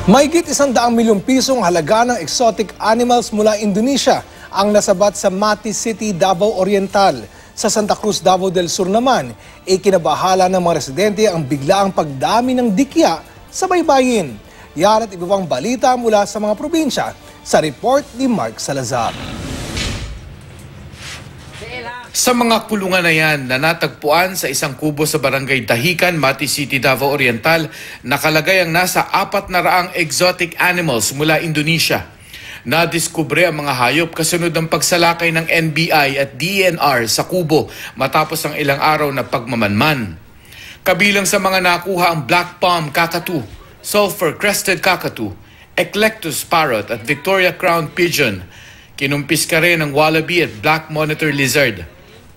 Mahigit 100 milyong pisong halaga ng exotic animals mula Indonesia ang nasabat sa Mati City, Davao Oriental. Sa Santa Cruz, Davao del Sur naman, ikinabahala ng mga residente ang biglaang pagdami ng dikya sa baybayin. Yan at iba pang balita mula sa mga probinsya sa report ni Mark Salazar. Sa mga kulungan na yan na natagpuan sa isang kubo sa barangay Dahican, Mati City, Davao Oriental, nakalagay ang nasa 400 exotic animals mula Indonesia. Nadiskubre ang mga hayop kasunod ng pagsalakay ng NBI at DENR sa kubo matapos ang ilang araw na pagmamanman. Kabilang sa mga nakuha ang black palm kakatu, sulfur crested kakatu, eclectus parrot at Victoria crown pigeon. Kinumpis ka rin ang wallaby at black monitor lizard.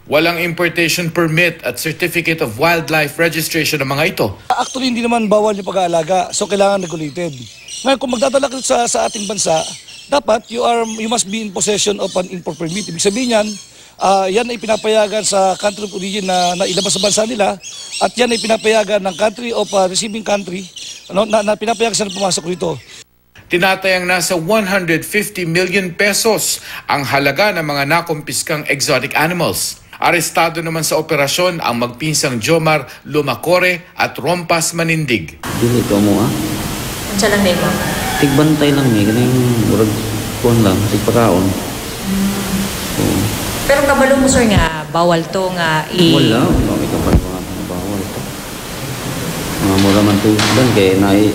Walang importation permit at certificate of wildlife registration ng mga ito. Actually, hindi naman bawal yung pag-aalaga, so kailangan regulated. Ngayon, kung magdadala ka sa ating bansa, dapat you must be in possession of an import permit. Ibig sabihin yan, yan ay pinapayagan sa country of origin na ilabas sa bansa nila, at yan ay pinapayagan ng country of receiving country na pinapayagan sila pumasok rito. Tinatayang nasa 150 million pesos ang halaga ng mga nakumpiskang exotic animals. Arestado naman sa operasyon ang magpinsang Jomar Lumacore at Rompas Manindig. Dili ko mo Ano lang name mo? Tigbantay lang kaning murag kuan lang, tigpakaon. Pero kabalo mo sir nga, bawal to nga Wala, may kapal pa nga bawal to. Mga mura man to dan kay naay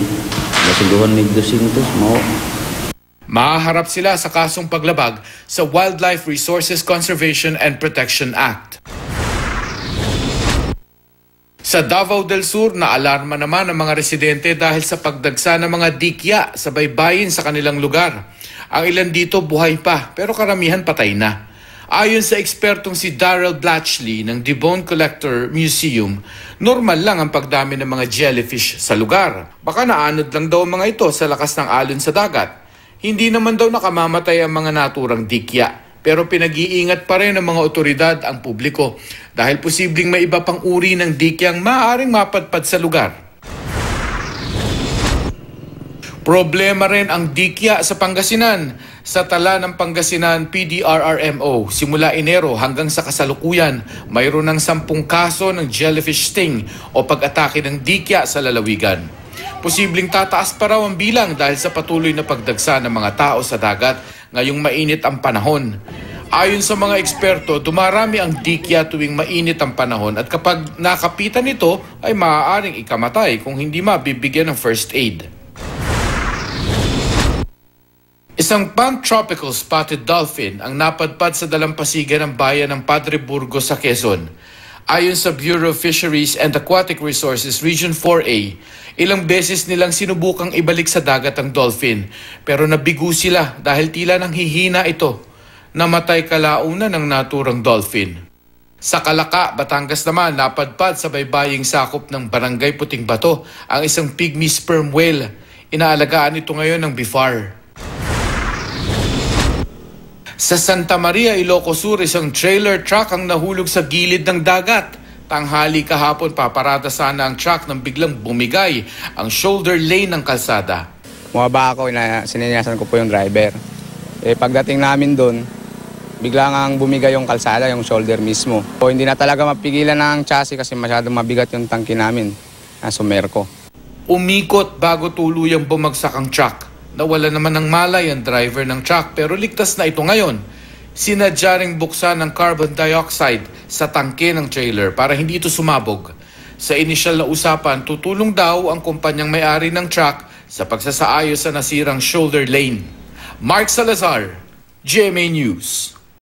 masiguhan mig 200 mao. Mahaharap sila sa kasong paglabag sa Wildlife Resources Conservation and Protection Act. Sa Davao del Sur, naalarma naman ang mga residente dahil sa pagdagsa ng mga dikya sa baybayin sa kanilang lugar. Ang ilan dito buhay pa, pero karamihan patay na. Ayon sa ekspertong si Daryl Blatchley ng The Bone Collector Museum, normal lang ang pagdami ng mga jellyfish sa lugar. Baka naanod lang daw ang mga ito sa lakas ng alon sa dagat. Hindi naman daw nakamamatay ang mga naturang dikya, pero pinag-iingat pa rin ng mga otoridad ang publiko dahil posibleng may iba pang uri ng dikyang maaaring mapadpad sa lugar. Problema rin ang dikya sa Pangasinan. Sa tala ng Pangasinan PDRRMO, simula Enero hanggang sa kasalukuyan, mayroon ng 10 kaso ng jellyfish sting o pag-atake ng dikya sa lalawigan. Posibleng tataas pa raw ang bilang dahil sa patuloy na pagdagsa ng mga tao sa dagat ngayong mainit ang panahon. Ayon sa mga eksperto, dumarami ang dikya tuwing mainit ang panahon at kapag nakapitan ito ay maaaring ikamatay kung hindi mabibigyan ng first aid. Isang pan-tropical spotted dolphin ang napadpad sa dalampasigan ng bayan ng Padre Burgos sa Quezon. Ayon sa Bureau of Fisheries and Aquatic Resources Region 4A, ilang beses nilang sinubukang ibalik sa dagat ang dolphin pero nabigo sila dahil tila nang hihina ito. Namatay kalaunan ng naturang dolphin. Sa Calaca, Batangas naman, napadpad sa baybaying sakop ng Barangay Puting Bato ang isang pygmy sperm whale. Inaalagaan ito ngayon ng BIFAR. Sa Santa Maria, Ilocos Sur, isang trailer truck ang nahulog sa gilid ng dagat. Tanghali kahapon, paparada sana ang truck nang biglang bumigay ang shoulder lane ng kalsada. Bumaba ako, sininayasan ko po yung driver. Pagdating namin doon, biglang ang bumigay yung kalsada, yung shoulder mismo. Hindi na talaga mapigilan ng chassis kasi masyadong mabigat yung tangke namin na sumerko. Umikot bago tuluyang bumagsak ang truck. Nawala naman ng malay ang driver ng truck pero ligtas na ito ngayon. Sinadya ring buksan ng carbon dioxide sa tangke ng trailer para hindi ito sumabog. Sa inisyal na usapan, tutulong daw ang kumpanyang may-ari ng truck sa pagsasaayos sa nasirang shoulder lane. Mark Salazar, GMA News.